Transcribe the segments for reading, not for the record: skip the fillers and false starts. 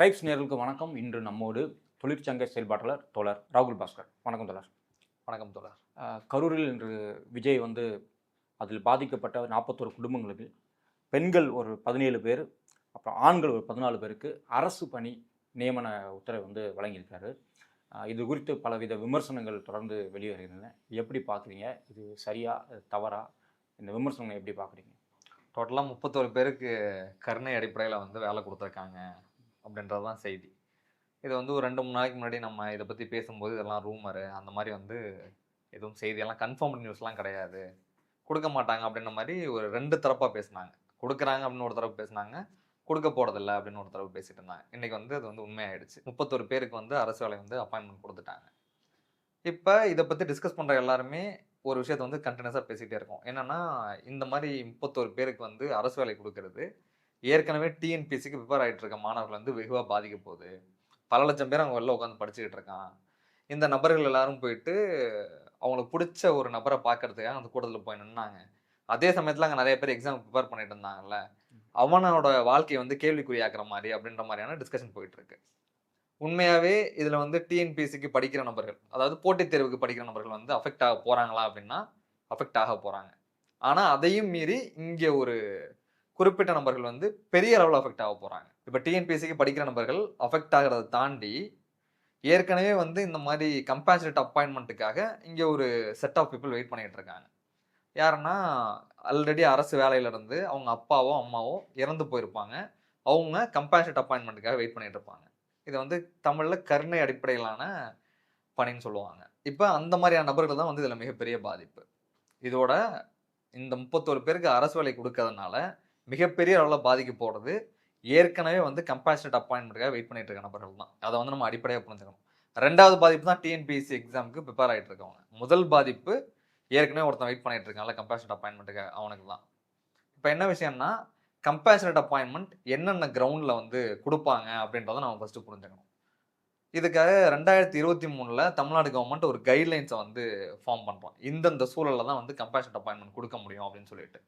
Tribes நேயர்களுக்கு வணக்கம். இன்று நம்மோடு தொழிற்சங்க செயல்பாட்டாளர் தோழர் ராகுல் பாஸ்கர். வணக்கம் தோழர். வணக்கம் தோழர். கரூரில் இன்று விஜய் அதில் பாதிக்கப்பட்ட 41 குடும்பங்களுக்கு பெண்கள் ஒரு 17 பேர், அப்புறம் ஆண்கள் ஒரு 14 பேருக்கு அரசு பணி நியமன உத்தரவு வழங்கியிருக்காரு. இது குறித்து பலவித விமர்சனங்கள் தொடர்ந்து வெளியேறுகின்றன. எப்படி பார்க்குறீங்க? இது சரியா தவறா? இந்த விமர்சனங்களை எப்படி பார்க்குறீங்க? டோட்டலாக 31 பேருக்கு கருணை அடிப்படையில் வேலை கொடுத்துருக்காங்க அப்படின்றது தான் செய்தி. இது ஒரு 2-3 நாளைக்கு முன்னாடி நம்ம இதை பற்றி பேசும்போது இதெல்லாம் ரூமரு, அந்த மாதிரி எதுவும் செய்தியெல்லாம் கன்ஃபார்ம் நியூஸ்லாம் கிடையாது, கொடுக்க மாட்டாங்க அப்படின்ற மாதிரி ஒரு 2 தரப்பாக பேசினாங்க. கொடுக்குறாங்க அப்படின்னு ஒரு தரப்பு பேசினாங்க, கொடுக்க போகிறதில்ல அப்படின்னு ஒரு தரப்பு பேசிட்டு இருந்தாங்க. இன்றைக்கி அது உண்மையாயிடுச்சு. 31 பேருக்கு அரசு வேலை அப்பாயின்மெண்ட் கொடுத்துட்டாங்க. இப்போ இதை பற்றி டிஸ்கஸ் பண்ணுற எல்லாருமே ஒரு விஷயத்தை கண்டினியூஸாக பேசிகிட்டே இருக்கோம். என்னென்னா, இந்த மாதிரி 31 பேருக்கு அரசு வேலை கொடுக்கறது ஏற்கனவே டிஎன்பிஎஸ்சிக்கு ப்ரிப்பேர் ஆகிட்டு இருக்க மாணவர்கள் வெகுவாக பாதிக்க போகுது. பல லட்சம் பேர் அவங்க வெளில உட்காந்து படிச்சுக்கிட்டு இருக்கான். இந்த நபர்கள் எல்லாரும் போயிட்டு அவங்களுக்கு பிடிச்ச ஒரு நபரை பார்க்கறதுக்காக அந்த கூட்டத்தில் போய் நின்னாங்க. அதே சமயத்தில் அங்கே நிறைய பேர் எக்ஸாம் ப்ரிப்பேர் பண்ணிட்டு இருந்தாங்கல்ல, அவனோட வாழ்க்கையை கேள்விக்குறியாக்குற மாதிரி அப்படின்ற மாதிரியான டிஸ்கஷன் போயிட்டு இருக்கு. உண்மையாகவே இதில் டிஎன்பிஎஸ்சிக்கு படிக்கிற நபர்கள், அதாவது போட்டித் தேர்வுக்கு படிக்கிற நபர்கள் அஃபெக்ட் ஆக போகிறாங்களா அப்படின்னா அஃபெக்ட் ஆக போகிறாங்க. ஆனால் அதையும் மீறி இங்கே ஒரு குறிப்பிட்ட நபர்கள் பெரிய அளவில் அஃபெக்ட் ஆக போகிறாங்க. இப்போ டிஎன்பிஎஸ்சிக்கு படிக்கிற நபர்கள் அஃபெக்ட் ஆகிறத தாண்டி ஏற்கனவே இந்த மாதிரி கம்பேஷனேட் அப்பாயின்மெண்ட்டுக்காக இங்கே ஒரு செட் ஆஃப் பீப்புள் வெயிட் பண்ணிகிட்டு இருக்காங்க. யாருன்னா, ஆல்ரெடி அரசு வேலையிலேருந்து அவங்க அப்பாவோ அம்மாவோ இறந்து போயிருப்பாங்க. அவங்க கம்பேஷனேட் அப்பாயின்மெண்ட்டுக்காக வெயிட் பண்ணிகிட்டு இருப்பாங்க. இது தமிழில் கருணை அடிப்படையிலான பணின்னு சொல்லுவாங்க. இப்போ அந்த மாதிரியான நபர்கள் தான் இதில் மிகப்பெரிய பாதிப்பு. இதோட இந்த 31 பேருக்கு அரசு வேலை கொடுக்கறதுனால மிகப்பெரிய அளவில் பாதிக்க போகிறது ஏற்கனவே கம்பேஷனேட் அப்பாயின்மெண்ட்டுக்காக வெயிட் பண்ணிட்டு இருக்க நபர்கள் தான். அதை நம்ம அடிப்படையாக புரிஞ்சுக்கணும். 2வது பாதிப்பு தான் டிஎன்பிஎஸ்சி எக்ஸாமுக்கு ப்ரிப்பேர் ஆகிட்டு இருக்கவங்க. முதல் பாதிப்பு ஏற்கனவே ஒருத்தன் வெயிட் பண்ணிட்டு இருக்காங்கல்ல கம்பேஷனேட் அப்பாயின்மெண்ட்டுக்காக, அவனுக்கு தான். இப்போ என்ன விஷயம்னா, கம்பேஷனேட் அப்பாயின்மெண்ட் என்னென்ன கிரவுண்டில் கொடுப்பாங்க அப்படின்றத நம்ம ஃபஸ்ட்டு புரிஞ்சுக்கணும். இதுக்காக 2023 தமிழ்நாடு கவர்மெண்ட் ஒரு கைட்லைன்ஸை ஃபார்ம் பண்ணுறோம். இந்தந்த சூழலில் தான் கம்பேஷனேட் அப்பாயின்மெண்ட் கொடுக்க முடியும் அப்படின்னு சொல்லிட்டு.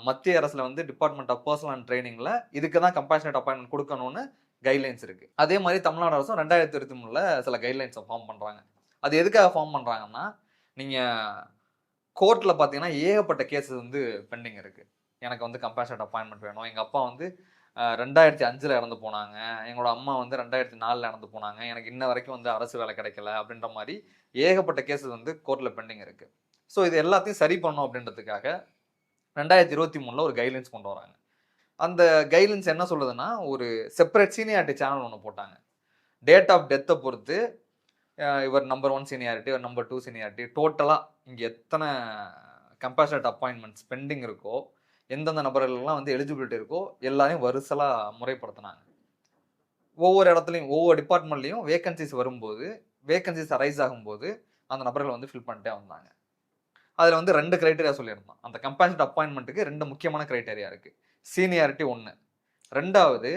மத்திய அரசில் டிபார்ட்மெண்ட் ஆஃப் பர்சனல் அண்ட் ட்ரைனிங்கில் இதுக்கு தான் கம்பேஷனேட் அப்பாயின்மெண்ட் கொடுக்கணும்னு கைட்லைன்ஸ் இருக்குது. அதே மாதிரி தமிழ்நாடு அரசும் 2023 சில கைட்லைன்ஸை ஃபார்ம் பண்ணுறாங்க. அது எதுக்காக ஃபார்ம் பண்ணுறாங்கன்னா, நீங்கள் கோர்ட்டில் பார்த்தீங்கன்னா ஏகப்பட்ட கேஸஸ் பெண்டிங் இருக்குது. எனக்கு கம்பேஷனேட் அப்பாயின்மெண்ட் வேணும், எங்கள் அப்பா 2005 இறந்து போனாங்க, எங்களோட அம்மா 2004 இறந்து போனாங்க, எனக்கு இன்ன வரைக்கும் அரசு வேலை கிடைக்கல அப்படின்ற மாதிரி ஏகப்பட்ட கேஸஸ் கோர்ட்டில் பெண்டிங் இருக்குது. ஸோ இது எல்லாத்தையும் சரி பண்ணணும் அப்படின்றதுக்காக 2023 ஒரு கைட்லைன்ஸ் கொண்டு வராங்க. அந்த கைட்லைன்ஸ் என்ன சொல்லுதுன்னா, ஒரு செப்பரேட் சீனியாரிட்டி சேனல் ஒன்று போட்டாங்க. டேட் ஆஃப் டெத்தை பொறுத்து இவர் நம்பர் 1 சீனியாரிட்டி, இவர் நம்பர் 2 சீனியாரிட்டி, டோட்டலாக இங்கே எத்தனை கம்பேஷனேட் அப்பாயின்மெண்ட்ஸ் பெண்டிங் இருக்கோ, எந்தெந்த நபர்கள்லாம் எலிஜிபிலிட்டி இருக்கோ எல்லாரையும் வரிசலாக முறைப்படுத்தினாங்க. ஒவ்வொரு இடத்துலையும் ஒவ்வொரு டிபார்ட்மெண்ட்லையும் வேகன்சிஸ் வரும்போது, வேகன்சிஸ் அரைஸ் ஆகும்போது அந்த நபர்கள் ஃபில் பண்ணிட்டே வந்தாங்க. அதில் 2 கிரைட்டீரியா சொல்லியிருந்தோம். அந்த கம்பேஷனேட் அப்பாயின்மெண்ட்டுக்கு 2 முக்கியமான கிரைட்டீரியா இருக்குது. சீனியாரிட்டி 1, 2வது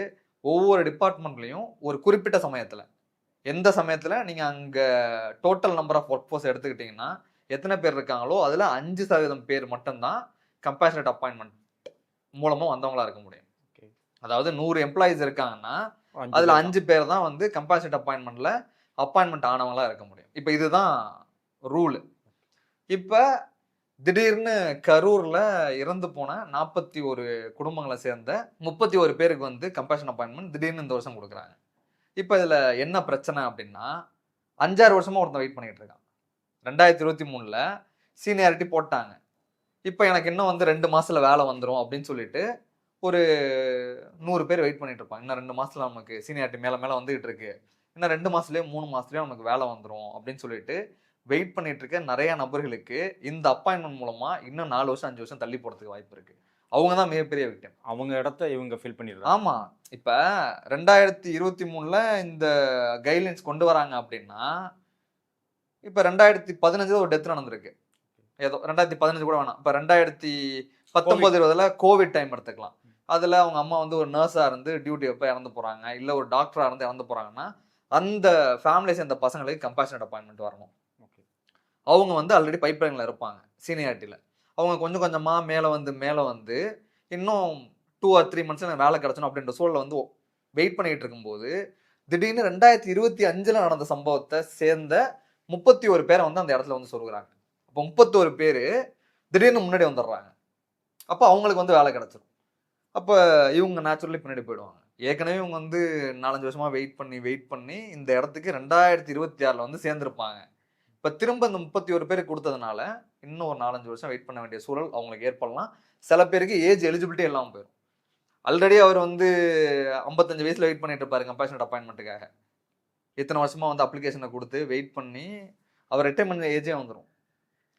ஒவ்வொரு டிபார்ட்மெண்ட்லையும் ஒரு குறிப்பிட்ட சமயத்தில், எந்த சமயத்தில் நீங்கள் அங்கே total number of work force எடுத்துக்கிட்டிங்கன்னா எத்தனை பேர் இருக்காங்களோ அதில் 5% பேர் மட்டும்தான் கம்பேஷனேட் அப்பாயின்மெண்ட் மூலமாக வந்தவங்களா இருக்க முடியும். அதாவது 100 எம்ப்ளாயிஸ் இருக்காங்கன்னா அதில் 5 பேர் தான் கம்பேஷனேட் அப்பாயின்மெண்ட்டில் அப்பாயின்மெண்ட் ஆனவங்களா இருக்க முடியும். இப்போ இதுதான் ரூலு. இப்போ திடீர்னு கரூரில் இறந்து போன 41 குடும்பங்களை சேர்ந்த 31 பேருக்கு கம்பேஷன் அப்பாயின்மெண்ட் திடீர்னு இந்த வருஷம் கொடுக்குறாங்க. இப்போ இதில் என்ன பிரச்சனை அப்படின்னா, 5-6 வருஷமாக ஒருத்தன் வெயிட் பண்ணிட்டு இருக்கான். 2023 சீனியாரிட்டி போட்டாங்க. இப்போ எனக்கு இன்னும் 2 மாதத்தில் வேலை வந்துடும் அப்படின்னு சொல்லிட்டு ஒரு 100 பேர் வெயிட் பண்ணிட்டு இருப்பாங்க. இன்னும் 2 மாதத்தில் நமக்கு சீனியாரிட்டி மேலே மேலே வந்துகிட்டு இருக்கு, இன்னும் 2 மாதத்துலேயே 3 மாதத்துலேயே நமக்கு வேலை வந்துடும் அப்படின்னு சொல்லிட்டு வெயிட் பண்ணிட்டு இருக்க நிறைய நபர்களுக்கு இந்த அப்பாயின்மெண்ட் மூலமா இன்னும் 4 வருஷம் 5 வருஷம் தள்ளி போறதுக்கு வாய்ப்பு இருக்கு. அவங்க தான் மிகப்பெரிய விக்டிம். அவங்க இடத்த இவங்க ஃபில் பண்ணிடுறாங்க. ஆமா, இப்ப 2023 இந்த கைட்லைன்ஸ் கொண்டு வராங்க அப்படின்னா, இப்ப 2015 ஒரு டெத் நடந்திருக்கு. ஏதோ 2015 கூட வேணாம், இப்ப 2019-20 கோவிட் டைம் எடுத்துக்கலாம். அதுல அவங்க அம்மா ஒரு நர்ஸா இருந்து டியூட்டி எப்ப இறந்து போறாங்க, இல்ல ஒரு டாக்டரா இருந்து இறந்து போறாங்கன்னா அந்த ஃபேமிலிஸ் அந்த பசங்களுக்கு கம்பேஷனேட் அப்பாயின்மெண்ட் வரணும். அவங்க ஆல்ரெடி பைப்லைனில் இருப்பாங்க சீனியாரிட்டியில். அவங்க கொஞ்சம் கொஞ்சமாக மேலே வந்து இன்னும் 2 or 3 months எனக்கு வேலை கிடச்சணும் அப்படின்ற சூழலில் வெயிட் பண்ணிட்டு இருக்கும்போது திடீர்னு 2025 நடந்த சம்பவத்தை சேர்ந்த 31 பேரை வந்து அந்த இடத்துல வந்து சொல்லுறாங்க. அப்போ 31 பேர் திடீர்னு முன்னாடி வந்துடுறாங்க. அப்போ அவங்களுக்கு வந்து வேலை கிடைச்சிடும். அப்போ இவங்க நேச்சுரலி பின்னாடி போயிடுவாங்க. ஏற்கனவே இவங்க வந்து 4-5 வருஷமா வெயிட் பண்ணி இந்த இடத்துக்கு 2026 வந்து சேர்ந்திருப்பாங்க. இப்போ திரும்ப இந்த 31 பேருக்கு கொடுத்ததுனால இன்னும் ஒரு 4-5 வருஷம் வெயிட் பண்ண வேண்டிய சூழல் அவங்களுக்கு ஏற்படலாம். சில பேருக்கு ஏஜ் எலிஜிபிலிட்டி எல்லாம் போயிடும். ஆல்ரெடி அவர் வந்து 55 வயசுல வெயிட் பண்ணிட்டு இருப்பாரு கம்பேஷனட் அப்பாயின்மெண்ட்டுக்காக. இத்தனை வருஷமா வந்து அப்ளிகேஷனை கொடுத்து வெயிட் பண்ணி அவர் ரிட்டைர்மெண்ட் ஏஜே வந்துடும்.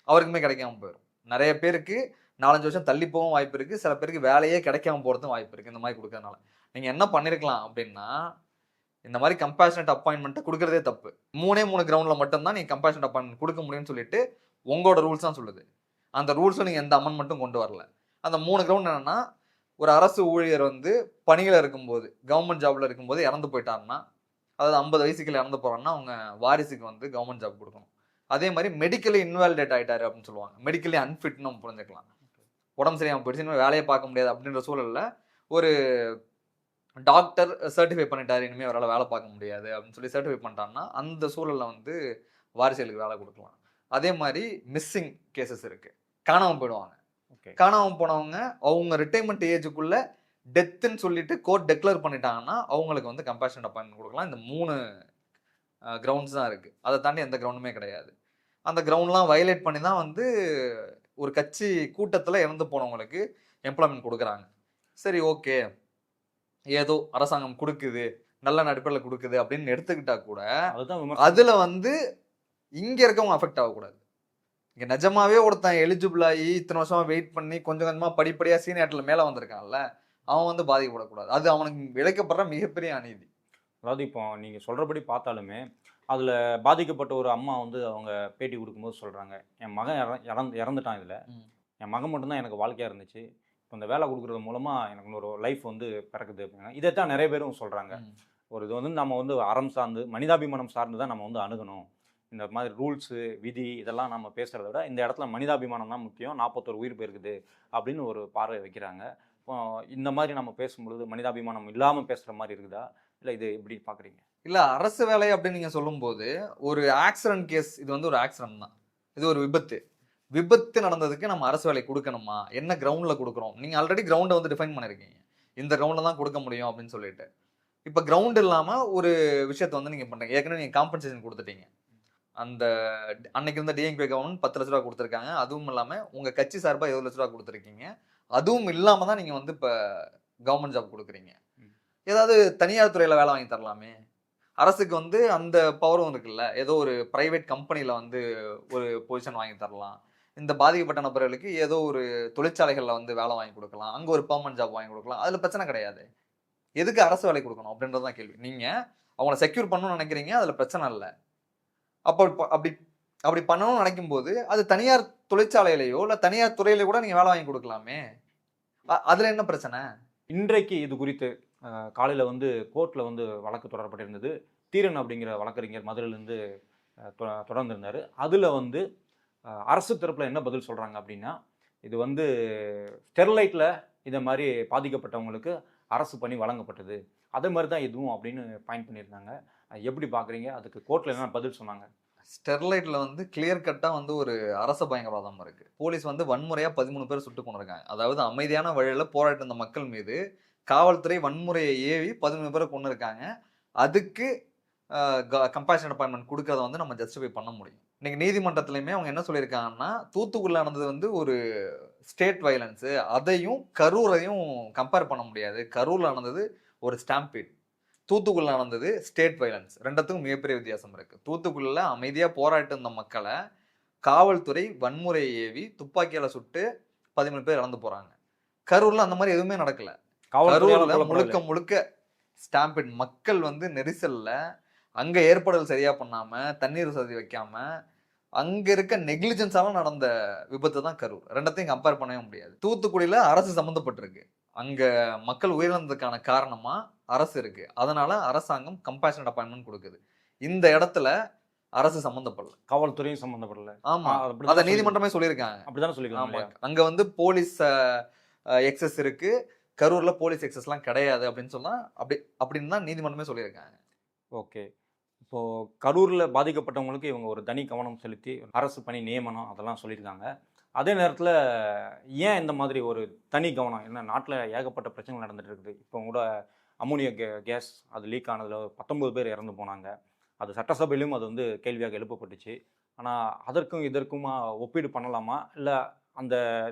அவருக்குமே கிடைக்காம போயிடும். நிறைய பேருக்கு 4-5 வருஷம் தள்ளி போகவும் வாய்ப்பு இருக்கு. சில பேருக்கு வேலையே கிடைக்காம போறதும் வாய்ப்பு இருக்கு இந்த மாதிரி கொடுக்கறதுனால. நீங்க என்ன பண்ணிருக்கலாம் அப்படின்னா, இந்த மாதிரி கம்பேஷனட் அப்பாயின்மெண்ட்டை கொடுக்கறதே தப்பு. 3 கிரவுண்ட்ல மட்டும்தான் நீங்க கம்பேஷனட் அப்பாயின்மெண்ட் கொடுக்க முடியும்னு சொல்லிட்டு உங்களோட ரூல்ஸ் தான் சொல்லுது. அந்த ரூல்ஸும் நீங்க எந்த அமெண்ட்மெண்ட்டும் கொண்டு வரல. அந்த 3 கிரவுண்ட் என்னன்னா, ஒரு அரசு ஊழியர் வந்து பணியில் இருக்கும்போது கவர்மெண்ட் ஜாப்ல இருக்கும்போது இறந்து போயிட்டாருன்னா, அதாவது 50 வயசுக்குள்ள இறந்து போறாங்கன்னா அவங்க வாரிசுக்கு வந்து கவர்மெண்ட் ஜாப் கொடுக்கணும். அதே மாதிரி மெடிக்கலி இன்வாலிடேட் ஆயிட்டாரு அப்படின்னு சொல்லுவாங்க. மெடிக்கலி அன்ஃபிட்னு நம்ம புரிஞ்சுக்கலாம். உடம்பு சரியாம போயிடுச்சு, இனிமேல் வேலையை பார்க்க முடியாது அப்படின்ற சூழல்ல ஒரு டாக்டர் சர்டிஃபை பண்ணிட்டாரு, இனிமேல் அவரால் வேலை பார்க்க முடியாது அப்படின்னு சொல்லி சர்டிஃபை பண்ணிட்டாங்கன்னா அந்த சூழலில் வந்து வாரிசுகளுக்கு வேலை கொடுக்கலாம். அதே மாதிரி மிஸ்ஸிங் கேசஸ் இருக்கு, காணாமல் போயிடுவாங்க. காணாமல் போனவங்க அவங்க ரிட்டைர்மெண்ட் ஏஜுக்குள்ள டெத்துன்னு சொல்லிட்டு கோர்ட் டெக்ளேர் பண்ணிட்டாங்கன்னா அவங்களுக்கு வந்து கம்பேஷனட் அப்பாயின்மெண்ட் கொடுக்கலாம். இந்த 3 கிரவுண்ட்ஸ் தான் இருக்கு. அதை தாண்டி எந்த கிரவுண்டுமே கிடையாது. அந்த கிரவுண்ட்லாம் வயலேட் பண்ணி தான் வந்து ஒரு கட்சி கூட்டத்தில் இறந்து போனவங்களுக்கு எம்ப்ளாய்மெண்ட் கொடுக்குறாங்க. சரி, ஓகே, ஏதோ அரசாங்கம் கொடுக்குது, நல்ல நடிப்பில் கொடுக்குது அப்படின்னு எடுத்துக்கிட்டா கூட அதுல வந்து இங்க இருக்கவங்க அஃபெக்ட் ஆகக்கூடாது. இங்க நிஜமாவே ஒருத்தன் எலிஜிபிள் ஆகி இத்தனை வருஷமா வெயிட் பண்ணி கொஞ்சம் கொஞ்சமா படிப்படியா சீனியர்ல மேல வந்திருக்கான்ல, அவன் வந்து பாதிக்கப்படக்கூடாது. அது அவனுக்கு இழைக்கப்படுற மிகப்பெரிய அநீதி. அதாவது இப்போ நீங்கள் சொல்கிறபடி பார்த்தாலுமே அதில் பாதிக்கப்பட்ட ஒரு அம்மா வந்து அவங்க பேட்டி கொடுக்கும்போது சொல்கிறாங்க, என் மகன் இறந்துட்டான், இதில் என் மகன் மட்டும்தான் எனக்கு வாழ்க்கையாக இருந்துச்சு, இப்போ இந்த வேலை கொடுக்குறது மூலமாக எனக்கு ஒரு லைஃப் வந்து பிறக்குது அப்படின்னா இதைத்தான் நிறைய பேரும் சொல்கிறாங்க. ஒரு இது வந்து நம்ம வந்து அறம் சார்ந்து மனிதாபிமானம் சார்ந்து தான் நம்ம வந்து அணுகணும். இந்த மாதிரி ரூல்ஸு விதி இதெல்லாம் நம்ம பேசுகிறத விட இந்த இடத்துல மனிதாபிமானம் தான் முக்கியம், 41 உயிர் போயிருக்குது அப்படின்னு ஒரு பார்வை வைக்கிறாங்க. இப்போ இந்த மாதிரி நம்ம பேசும்பொழுது மனிதாபிமானம் இல்லாமல் பேசுகிற மாதிரி இருக்குதா, இல்லை இது எப்படி பார்க்குறீங்க? இல்லை, அரசு வேலை அப்படின்னு நீங்கள் சொல்லும்போது ஒரு ஆக்சிடென்ட் கேஸ், இது வந்து ஒரு ஆக்சிடென்ட் தான், இது ஒரு விபத்து நடந்ததுக்கு நம்ம அரசு வேலை கொடுக்கணுமா, என்ன கிரவுண்டில் கொடுக்குறோம்? நீங்கள் ஆல்ரெடி கிரவுண்டை வந்து டிஃபைன் பண்ணியிருக்கீங்க, இந்த கிரவுண்டில் தான் கொடுக்க முடியும் அப்படின்னு சொல்லிட்டு. இப்போ கிரவுண்ட் இல்லாமல் ஒரு விஷயத்தை வந்து நீங்கள் பண்ணுறீங்க. ஏற்கனவே நீங்கள் காம்பன்சேஷன் கொடுத்துட்டீங்க. அந்த அன்னைக்கு இருந்த டிஎம்கே கவர்மெண்ட் 10 லட்ச ரூபா கொடுத்துருக்காங்க. அதுவும் இல்லாமல் உங்கள் கட்சி சார்பாக 20 லட்ச ரூபா கொடுத்துருக்கீங்க. அதுவும் இல்லாமல் தான் நீங்கள் வந்து இப்போ கவர்மெண்ட் ஜாப் கொடுக்குறீங்க. ஏதாவது தனியார் துறையில் வேலை வாங்கி தரலாமே. அரசுக்கு வந்து அந்த பவரும் இருக்குல்ல, ஏதோ ஒரு பிரைவேட் கம்பெனியில் வந்து ஒரு பொசிஷன் வாங்கி தரலாம். இந்த பாதிக்கப்பட்ட நபர்களுக்கு ஏதோ ஒரு தொழிற்சாலைகளில் வந்து வேலை வாங்கி கொடுக்கலாம், அங்கே ஒரு பெர்மனன்ட் ஜாப் வாங்கி கொடுக்கலாம். அதில் பிரச்சனை கிடையாது. எதுக்கு அரசு வேலை கொடுக்கணும் அப்படின்றது தான் கேள்வி. நீங்கள் அவங்கள செக்யூர் பண்ணணும்னு நினைக்கிறீங்க, அதில் பிரச்சனை இல்லை. அப்போ அப்படி பண்ணணும்னு நினைக்கும் போது அது தனியார் தொழிற்சாலையிலையோ இல்லை தனியார் துறையில கூட நீங்கள் வேலை வாங்கி கொடுக்கலாமே. அதில் என்ன பிரச்சனை? இன்றைக்கு இது குறித்து காலையில் வந்து கோர்ட்டில் வந்து வழக்கு தொடரப்பட்டிருந்தது. தீரன் அப்படிங்கிற வழக்கறிஞர் மதுரையிலேருந்து தொடர்ந்திருந்தார். அதில் வந்து அரசு தரப்பில் என்ன பதில் சொல்கிறாங்க அப்படின்னா, இது வந்து ஸ்டெர்லைட்டில் இதை மாதிரி பாதிக்கப்பட்டவங்களுக்கு அரசு பணி வழங்கப்பட்டது, அதே மாதிரி தான் இதுவும் அப்படின்னு பாயிண்ட் பண்ணியிருந்தாங்க. எப்படி பார்க்குறீங்க? அதுக்கு கோர்ட்டில் என்ன பதில் சொன்னாங்க? ஸ்டெர்லைட்டில் வந்து கிளியர் கட்டாக வந்து ஒரு அரச பயங்கரவாதம் இருக்குது. போலீஸ் வந்து வன்முறையாக 13 பேர் சுட்டு கொண்டிருக்காங்க. அதாவது அமைதியான வழியில் போராட்ட இருந்த மக்கள் மீது காவல்துறை வன்முறையை ஏவி 13 பேரை கொண்டு இருக்காங்க. அதுக்கு கம்பேஷன் அப்பாயின்மெண்ட் கொடுக்கறத வந்து நம்ம ஜஸ்டிஃபை பண்ண முடியும். இன்னைக்கு நீதிமன்றத்துலையுமே அவங்க என்ன சொல்லியிருக்காங்கன்னா, தூத்துக்குடியில் நடந்தது வந்து ஒரு ஸ்டேட் வயலன்ஸு, அதையும் கரூரையும் கம்பேர் பண்ண முடியாது. கரூரில் நடந்தது ஒரு ஸ்டாம்பீட், தூத்துக்குடியில் நடந்தது ஸ்டேட் வயலன்ஸ். ரெண்டுத்துக்கும் மிகப்பெரிய வித்தியாசம் இருக்குது. தூத்துக்குடியில் அமைதியாக போராட்டு இருந்த மக்களை காவல்துறை வன்முறையை ஏவி துப்பாக்கியால் சுட்டு 13 பேர் இறந்து போகிறாங்க. கரூரில் அந்த மாதிரி எதுவுமே நடக்கலை. கரூரில் முழுக்க ஸ்டாம்பீட், மக்கள் வந்து நெரிசலில் அங்கே ஏற்பாடுகள் சரியாக பண்ணாமல், தண்ணீர் வசதி வைக்காமல், அங்கே இருக்க நெக்லிஜென்ஸால நடந்த விபத்து தான் கரூர். ரெண்டத்தையும் கம்பேர் பண்ணவே முடியாது. தூத்துக்குடியில் அரசு சம்மந்தப்பட்டிருக்கு, அங்கே மக்கள் உயிரிழந்ததுக்கான காரணமாக அரசு இருக்குது. அதனால அரசாங்கம் கம்பேஷனட் அப்பாயின்மெண்ட் கொடுக்குது. இந்த இடத்துல அரசு சம்மந்தப்படல, காவல்துறையும் சம்மந்தப்படல. ஆமாம், அதை நீதிமன்றமே சொல்லியிருக்காங்க. அப்படிதான் சொல்லியிருக்காங்க. அங்கே வந்து போலீஸ் எக்ஸஸ் இருக்குது, கரூரில் போலீஸ் எக்ஸஸ்லாம் கிடையாது அப்படின்னு சொன்னால் அப்படின்னு தான் நீதிமன்றமே சொல்லியிருக்காங்க. ஓகே. இப்போது கரூரில் பாதிக்கப்பட்டவங்களுக்கு இவங்க ஒரு தனி கவனம் செலுத்தி அரசு பணி நியமனம் அதெல்லாம் சொல்லியிருக்காங்க. அதே நேரத்தில் ஏன் இந்த மாதிரி ஒரு தனி கவனம்? ஏன்னா நாட்டில் ஏகப்பட்ட பிரச்சனைகள் நடந்துட்டு இருக்குது. இப்போ கூட அமோனியா கேஸ் அது லீக் ஆனதில் 19 பேர் இறந்து போனாங்க. அது சட்டசபையிலும் அது வந்து கேள்வியாக எழுப்பப்பட்டுச்சு. ஆனால் அதற்கும் இதற்குமா ஒப்பீடு பண்ணலாமா? இல்லை அந்த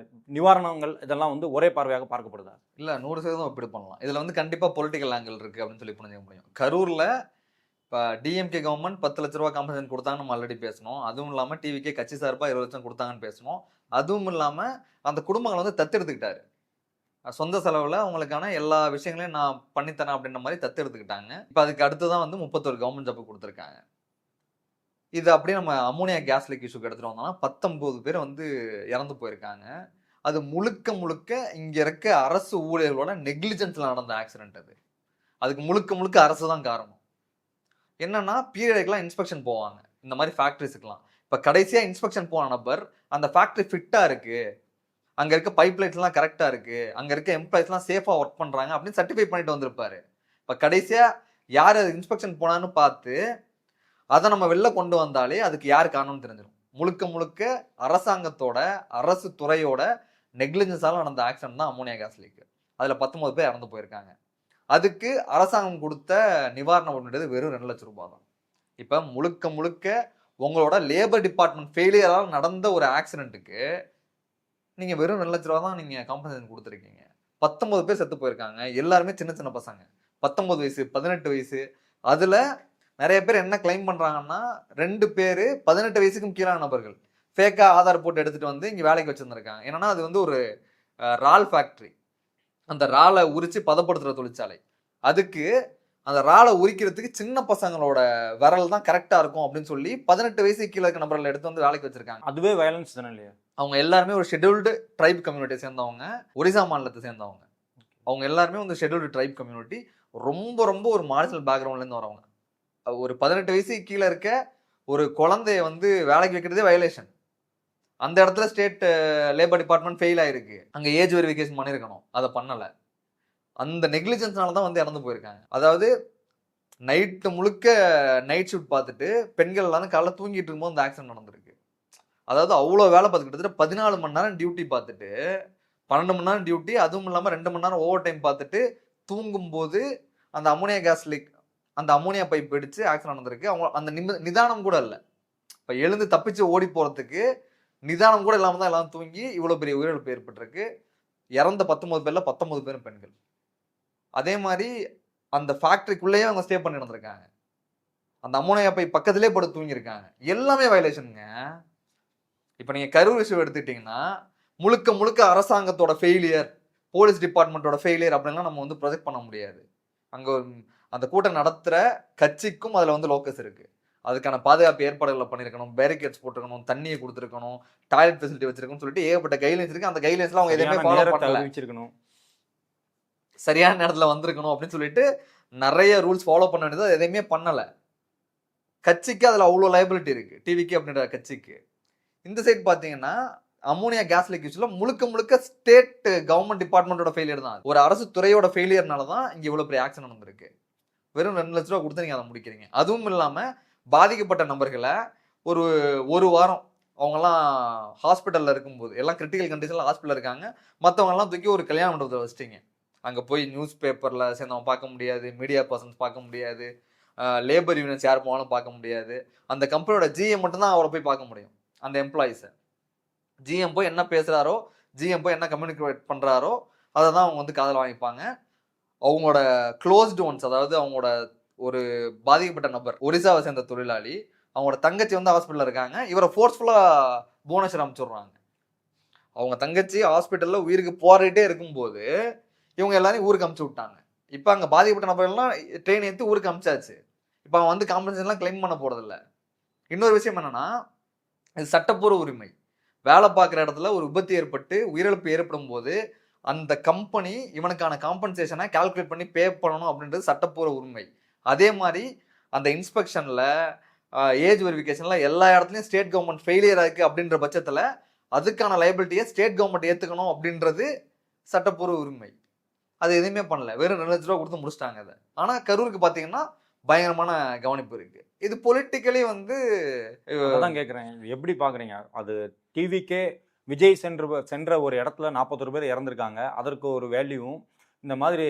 நிவாரணங்கள் இதெல்லாம் வந்து ஒரே பார்வையாக பார்க்கப்படுதா? இல்லை, 100% ஒப்பீடு பண்ணலாம். இதில் வந்து கண்டிப்பாக பொலிட்டிக்கல் ஆங்கிள் இருக்குது அப்படின்னு சொல்லி புரிஞ்சுக்க முடியும். கரூரில் இப்போ டிஎம்கே கவர்மெண்ட் 10 லட்ச ரூபா காம்பன்சேஷன் கொடுத்தாங்கன்னு நம்ம ஆல்ரெடி பேசணும். அதுவும் இல்லாமல் டிவிக்கே கட்சி சார்பாக 20 லட்சம் கொடுத்தாங்கன்னு பேசணும். அதுவும் இல்லாமல் அந்த குடும்பங்கள் வந்து தத்தெடுத்துக்கிட்டாரு. சொந்த செலவில் அவங்களுக்கான எல்லா விஷயங்களையும் நான் பண்ணித்தரேன் அப்படின்ற மாதிரி தத்தெடுத்துக்கிட்டாங்க. இப்போ அதுக்கு அடுத்து தான் வந்து 31 கவர்மெண்ட் ஜாப் கொடுத்துருக்காங்க. இது அப்படியே நம்ம அமோனியா கேஸ் லீக் இஷ்யூக்கு எடுத்துகிட்டு வந்தோம்னா 19 பேர் வந்து இறந்து போயிருக்காங்க. அது முழுக்க முழுக்க இங்கே இருக்க அரசு ஊழியர்களோட நெக்லிஜென்ஸில் நடந்த ஆக்சிடென்ட். அதுக்கு முழுக்க முழுக்க அரசு தான் காரணம். என்னன்னா பீரியடுக்கெலாம் இன்ஸ்பெக்ஷன் போவாங்க இந்த மாதிரி ஃபேக்ட்ரிஸுக்கெலாம். இப்போ கடைசியாக இன்ஸ்பெக்ஷன் போன நபர் அந்த ஃபேக்ட்ரி ஃபிட்டாக இருக்குது, அங்கே இருக்க பைப் லைட்ஸ்லாம் கரெக்டாக இருக்குது, அங்கே இருக்க எம்ப்ளாயிஸ்லாம் சேஃபாக ஒர்க் பண்ணுறாங்க அப்படின்னு சர்டிஃபை பண்ணிட்டு வந்திருப்பாரு. இப்போ கடைசியாக யார் அது இன்ஸ்பெக்ஷன் போனான்னு பார்த்து அதை நம்ம வெளில கொண்டு வந்தாலே அதுக்கு யார் காரணம்னு தெரிஞ்சிடும். முழுக்க முழுக்க அரசாங்கத்தோட அரசு துறையோட நெக்லிஜென்ஸால நடந்த ஆக்சிடென்ட் தான் அமோனியா கேஸ் லீக். அதில் 19 பேர் இறந்து போயிருக்காங்க. அதுக்கு அரசாங்கம் கொடுத்த நிவாரணம் அப்படின்றது வெறும் 2 லட்சம் ரூபாய் தான். இப்போ முழுக்க முழுக்க உங்களோட லேபர் டிபார்ட்மெண்ட் ஃபெயிலியரால் நடந்த ஒரு ஆக்சிடென்ட்டுக்கு நீங்கள் வெறும் 2 லட்ச ரூபா தான் நீங்கள் காம்பன்சேஷன் கொடுத்துருக்கீங்க. 19 பேர் செத்து போயிருக்காங்க. எல்லாருமே சின்ன சின்ன பசங்க, 19 வயசு 18 வயசு. அதில் நிறைய பேர் என்ன கிளைம் பண்ணுறாங்கன்னா 2 பேர் 18 வயசுக்கும் கீழான நபர்கள் ஃபேக்காக ஆதார் போட்டு எடுத்துகிட்டு வந்து இங்கே வேலைக்கு வச்சுருந்துருக்காங்க. ஏன்னா அது வந்து ஒரு ரால் ஃபேக்ட்ரி, அந்த ராலை உரித்து பதப்படுத்துகிற தொழிற்சாலை. அதுக்கு அந்த ராலை உரிக்கிறதுக்கு சின்ன பசங்களோட விரல் தான் கரெக்டாக இருக்கும் அப்படின்னு சொல்லி 18 வயசு கீழே இருக்க நபர்களை எடுத்து வந்து வேலைக்கு வச்சிருக்காங்க. அதுவே வயலன்ஸ் தானே இல்லையா? அவங்க எல்லாருமே ஒரு ஷெட்யூல்டு ட்ரைப் கம்யூனிட்டியை சேர்ந்தவங்க, ஒரிசா மாநிலத்தை சேர்ந்தவங்க. அவங்க எல்லாருமே வந்து ஷெட்யூல்டு ட்ரைப் கம்யூனிட்டி, ரொம்ப ரொம்ப ஒரு மார்ஜினல் பேக்ரவுண்ட்லேருந்து வரவங்க. ஒரு 18 வயசு கீழே இருக்க ஒரு குழந்தைய வந்து வேலைக்கு வைக்கிறதே வயலேஷன். அந்த இடத்துல ஸ்டேட் லேபர் டிபார்ட்மெண்ட் ஃபெயில் ஆயிருக்கு. அங்கே ஏஜ் வெரிஃபிகேஷன் பண்ணியிருக்கணும், அதை பண்ணலை. அந்த நெக்லிஜென்ஸ்னால தான் வந்து இறந்து போயிருக்காங்க. அதாவது நைட்டு முழுக்க நைட் ஷிஃப்ட் பார்த்துட்டு பெண்கள் எல்லாம் காலைல தூங்கிட்டு இருக்கும்போது அந்த ஆக்சிடென்ட் நடந்திருக்கு. அதாவது அவ்வளோ வேலை பார்த்துக்கிட்டு 14 மணி நேரம் டியூட்டி பார்த்துட்டு 12 மணி நேரம் டியூட்டி, அதுவும் இல்லாமல் 2 மணி நேரம் ஓவர் டைம் பார்த்துட்டு தூங்கும்போது அந்த அமோனியா கேஸ் லீக், அந்த அமோனியா பைப் வெடிச்சு ஆக்சிடென்ட் நடந்திருக்கு. அவங்க அந்த நிதானம் கூட இல்லை. இப்போ எழுந்து தப்பிச்சு ஓடி போகிறதுக்கு நிதானம் கூட இல்லாமல் தான் எல்லாம் தூங்கி இவ்வளோ பெரிய உயிரிழப்பு ஏற்பட்டிருக்கு. இறந்த 19 பேரில் 19 பேரும் பெண்கள். அதே மாதிரி அந்த ஃபேக்ட்ரிக்குள்ளேயே அவங்க ஸ்டே பண்ணி நடந்திருக்காங்க. அந்த அமோனியா பைப் பக்கத்திலே படுத்து தூங்கியிருக்காங்க. எல்லாமே வயலேஷனுங்க. இப்போ நீங்கள் கரூர் இஷ்யூ எடுத்துக்கிட்டிங்கன்னா முழுக்க முழுக்க அரசாங்கத்தோட ஃபெயிலியர், போலீஸ் டிபார்ட்மெண்ட்டோட ஃபெயிலியர் அப்படின்லாம் நம்ம வந்து ப்ரொஜெக்ட் பண்ண முடியாது. அங்கே அந்த கூட்டம் நடத்துகிற கட்சிக்கும் அதில் வந்து லோக்கஸ் இருக்குது. அதுக்கான பாதுகாப்பு ஏற்பாடுகளை பண்ணியிருக்கணும், பேரிகேட்ஸ் போட்டிருக்கணும், தண்ணியை கொடுத்துருக்கணும், டாய்லெட் ஃபெசிலிட்டி வச்சிருக்கணும் சொல்லிட்டு ஏகப்பட்ட கைட்லைன்ஸ் இருக்குது. அந்த கைட்லைன்ஸ்லாம் அவங்க எதுவுமே ஃபாலோ பண்ணல. சரியான நேரத்தில் வந்திருக்கணும் அப்படின்னு சொல்லிட்டு நிறைய ரூல்ஸ் ஃபாலோ பண்ண வேண்டியது, அது எதையுமே பண்ணலை. கட்சிக்கு அதில் அவ்வளோ லைபிலிட்டி இருக்குது, டிவிக்கு அப்படின்ற கட்சிக்கு. இந்த சைட் பார்த்தீங்கன்னா அமோனியா கேஸ் லீக் இஷ்யூல முழுக்க முழுக்க ஸ்டேட் கவர்மெண்ட் டிபார்ட்மெண்ட்டோட ஃபெயிலியர் தான். ஒரு அரசு துறையோட ஃபெயிலியர்னால தான் இங்கே இவ்வளோ பெரிய ஆக்சிடென்ட் நடந்திருக்கு. வெறும் 2 லட்ச ரூபா கொடுத்து நீங்கள் அதை முடிக்கிறீங்க. அதுவும் இல்லாமல் பாதிக்கப்பட்ட நபர்களை ஒரு வாரம் அவங்கெல்லாம் ஹாஸ்பிட்டலில் இருக்கும்போது, எல்லாம் கிரிட்டிக்கல் கண்டிஷனில் ஹாஸ்பிட்டலில் இருக்காங்க, மற்றவங்கெல்லாம் தூக்கி ஒரு கல்யாண மண்டபத்தில் வச்சிட்டிங்க. அங்கே போய் நியூஸ் பேப்பரில் சேர்ந்தவங்க பார்க்க முடியாது, மீடியா பர்சன்ஸ் பார்க்க முடியாது, லேபர் யூனியன்ஸ் யார் போனாலும் பார்க்க முடியாது. அந்த கம்பெனியோட ஜிஎம் மட்டும்தான் அவரை போய் பார்க்க முடியும். அந்த எம்ப்ளாயிஸை ஜிஎம் போய் என்ன பேசுகிறாரோ, ஜிஎம் போய் என்ன கம்யூனிகேட் பண்ணுறாரோ அதை தான் அவங்க வந்து காதில் வாங்கிப்பாங்க. அவங்களோட க்ளோஸ்டு ஒன்ஸ், அதாவது அவங்களோட ஒரு பாதிக்கப்பட்ட நபர், ஒரிசாவை சேர்ந்த தொழிலாளி, அவங்களோட தங்கச்சி வந்து ஹாஸ்பிட்டலில் இருக்காங்க, இவரை ஃபோர்ஸ்ஃபுல்லாக புவனேஸ்வர் அனுப்பிச்சுடுறாங்க. அவங்க தங்கச்சி ஹாஸ்பிட்டலில் உயிருக்கு போராடிட்டே இருக்கும்போது இவங்க எல்லாரையும் ஊருக்கு அனுப்பிச்சு விட்டாங்க. இப்போ அங்கே பாதிக்கப்பட்ட நபர்கள்லாம் ட்ரெயின் ஏற்றி ஊருக்கு அனுப்பிச்சாச்சு. இப்போ அவன் வந்து காம்பன்சேஷன்லாம் கிளைம் பண்ண போகிறதில்ல. இன்னொரு விஷயம் என்னென்னா, இது சட்டப்பூர்வ உரிமை. வேலை பார்க்குற இடத்துல ஒரு விபத்து ஏற்பட்டு உயிரிழப்பு ஏற்படும் போது அந்த கம்பெனி இவனுக்கான காம்பன்சேஷனை கால்குலேட் பண்ணி பே பண்ணணும் அப்படின்றது சட்டப்பூர்வ உரிமை. அதே மாதிரி அந்த இன்ஸ்பெக்ஷனில், ஏஜ் வெரிஃபிகேஷனில் எல்லா இடத்துலையும் ஸ்டேட் கவர்மெண்ட் ஃபெயிலியர் ஆயிருக்கு அப்படின்ற பட்சத்தில் அதுக்கான லைபிலிட்டியை ஸ்டேட் கவர்மெண்ட் ஏற்றுக்கணும் அப்படின்றது சட்டப்பூர்வ உரிமை. அது எதுவுமே பண்ணல, வெறும் 2 லட்ச ரூபா கொடுத்து முடிச்சிட்டாங்க அதை. ஆனால் கரூருக்கு பார்த்தீங்கன்னா பயங்கரமான கவனிப்பு இருக்கு. இது பொலிட்டிக்கலி வந்து அதான் கேட்குறேன், எப்படி பார்க்குறீங்க? அது டிவிக்கே விஜய் சென்ற ஒரு இடத்துல 41 பேர் இறந்துருக்காங்க, அதற்கு ஒரு வேல்யூவும், இந்த மாதிரி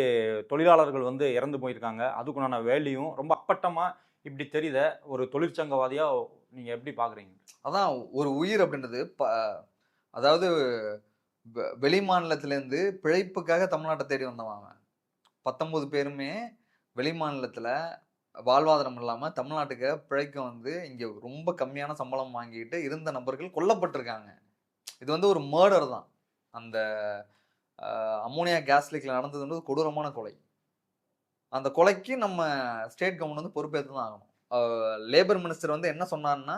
தொழிலாளர்கள் வந்து இறந்து போயிருக்காங்க, அதுக்குண்டான வேல்யூவும் ரொம்ப அப்பட்டமாக இப்படி தெரியுத ஒரு தொழிற்சங்கவாதியாக நீங்கள் எப்படி பார்க்குறீங்க? அதான் ஒரு உயிர் அப்படின்றது அதாவது வெளி மாநிலத்திலேருந்து பிழைப்புக்காக தமிழ்நாட்டை தேடி வந்தவன் அவன். 19 பேருமே வெளி மாநிலத்தில் வாழ்வாதாரம் இல்லாமல் தமிழ்நாட்டுக்கு பிழைக்க வந்து இங்கே ரொம்ப கம்மியான சம்பளம் வாங்கிட்டு இருந்த நபர்கள் கொல்லப்பட்டிருக்காங்க. இது வந்து ஒரு மர்டர் தான். அந்த அம்மோனியா கேஸ் லீக்கில் நடந்தது வந்து கொடூரமான கொலை. அந்த கொலைக்கு நம்ம ஸ்டேட் கவர்மெண்ட் வந்து பொறுப்பேற்று தான் ஆகணும். லேபர் மினிஸ்டர் வந்து என்ன சொன்னார்னா,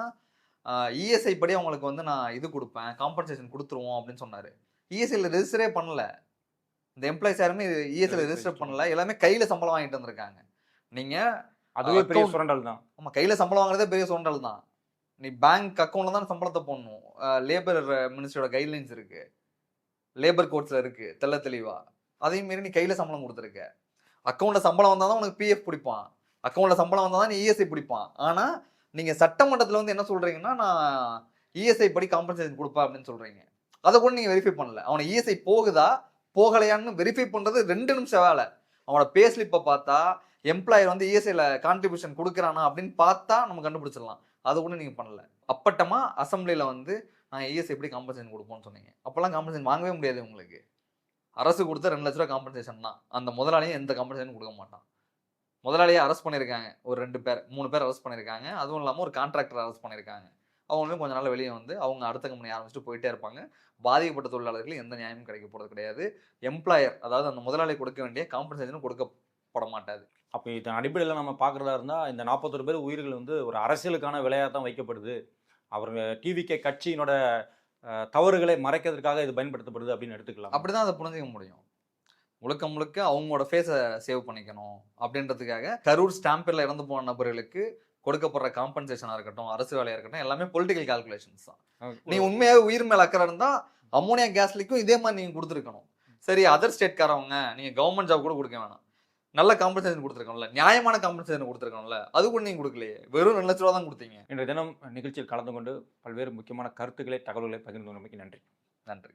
இஎஸ்ஐ படி அவங்களுக்கு வந்து நான் இது கொடுப்பேன், காம்பன்சேஷன் கொடுத்துருவோம் அப்படின்னு சொன்னார். இஎஸ்ஐயில் ரெஜிஸ்டரே பண்ணல. இந்த எம்ப்ளாயிஸ் யாருமே இஎஸ்ஐயில் ரெஜிஸ்டர் பண்ணல. எல்லாமே கையில் சம்பளம் வாங்கிட்டு வந்திருக்காங்க. நீங்கள் அதுவே பெரிய சுரண்டல் தான். ஆமாம், கையில் சம்பளம் வாங்குறதே பெரிய சுரண்டல் தான். நீ பேங்க் அக்கௌண்ட்டில் தான் சம்பளத்தை போடணும். லேபர் மினிஸ்டரோட கைட்லைன்ஸ் இருக்குது, லேபர் கோட்ஸில் இருக்குது தெள்ள தெளிவாக. அதையும் மீறி நீ கையில் சம்பளம் கொடுத்துருக்க. அக்கௌண்ட்டில் சம்பளம் வந்தால் தான் உனக்கு பிஎஃப் பிடிப்பான், அக்கௌண்ட்டில் சம்பளம் வந்தால் தான் நீ இஎஸ்ஐ பிடிப்பான். ஆனால் நீங்கள் சட்டமன்றத்தில் வந்து என்ன சொல்கிறீங்கன்னா, நான் இஎஸ்ஐ படி காம்பன்சேஷன் கொடுப்பேன் அப்படின்னு சொல்கிறீங்க. அதை கூட நீங்கள் வெரிஃபை பண்ணல. அவனை இஎஸ்ஐ போகுதா போகலையான்னு வெரிஃபை பண்ணுறது 2 நிமிஷம் வேலை. அவனோட பே ஸ்லிப்பை பார்த்தா எம்ப்ளாயர் வந்து இஎஸ்ஐயில் கான்ட்ரிபியூஷன் கொடுக்குறானா அப்படின்னு பார்த்தா நம்ம கண்டுபிடிச்சிடலாம். அதை கூட நீங்கள் பண்ணல. அப்பட்டமாக அசம்பிளியில் வந்து நான் இஎஸ்ஐ எப்படி காம்பன்சேஷன் கொடுப்போம்னு சொன்னீங்க. அப்போல்லாம் காம்பன்சேஷன் வாங்கவே முடியாது உங்களுக்கு. அரசு கொடுத்த 2 லட்ச ரூபா காம்பன்சேஷன் தான். அந்த முதலாளியும் எந்த காம்பன்சேஷன் கொடுக்க மாட்டான். முதலாளியை அரெஸ்ட் பண்ணியிருக்காங்க, ஒரு 2 பேர் 3 பேர் அரெஸ்ட் பண்ணியிருக்காங்க. அதுவும் இல்லாமல் ஒரு கான்ட்ராக்டர் அரெஸ்ட் பண்ணியிருக்காங்க. அவங்களுமே கொஞ்ச நாள் வெளியே வந்து அவங்க அடுத்த கம்பெனி ஆரம்பிச்சுட்டு போயிட்டே இருப்பாங்க. பாதிக்கப்பட்ட தொழிலாளர்கள் எந்த நியாயமும் கிடைக்க போகிறது கிடையாது. எம்ப்ளாயர், அதாவது அந்த முதலாளி கொடுக்க வேண்டிய காம்பன்சேஷனும் கொடுக்கப்பட மாட்டாது. அப்போ இதன் அடிப்படையில் நம்ம பார்க்குறதா இருந்தால் இந்த 41 பேர் உயிர்கள் வந்து ஒரு அரசியலுக்கான விலையாக தான் வைக்கப்படுது. அவங்க டிவிகே கட்சியினோட தவறுகளை மறைக்கிறதுக்காக இது பயன்படுத்தப்படுது அப்படின்னு எடுத்துக்கலாம். அப்படி தான் அதை புரிஞ்சிக்க முடியும். முழுக்க முழுக்க அவங்களோட ஃபேஸை சேவ் பண்ணிக்கணும் அப்படின்றதுக்காக கரூர் ஸ்டாம்பில் இறந்து போன நபர்களுக்கு கொடுக்கப்படுற காம்பன்சேஷனாக இருக்கட்டும், அரசு வேலையாக இருக்கட்டும், எல்லாமே பொலிட்டிக்கல் கால்குலேஷன்ஸ் தான். நீ உண்மையாக உயிர் மேலே அக்கறை இருந்தால் அம்மோனியா கேஸ்லிக்கும் இதே மாதிரி நீங்கள் கொடுத்துருக்கணும். சரி, அதர் ஸ்டேட்காரவங்க நீங்கள் கவர்மெண்ட் ஜாப் கூட கொடுக்க வேணாம், நல்ல காம்பன்சேஷன் கொடுத்துருக்கணும்ல, நியாயமான காம்பன்சேஷன் கொடுத்துருக்கணும்ல, அது கூட நீங்கள் கொடுக்கலையே, வெறும் 2 லட்ச ரூபா தான் கொடுத்தீங்க. இன்றைய தினம் நிகழ்ச்சியில் கலந்து கொண்டு பல்வேறு முக்கியமான கருத்துக்களை, தகவல்களை பகிர்ந்து கொண்டமைக்கு நன்றி. நன்றி.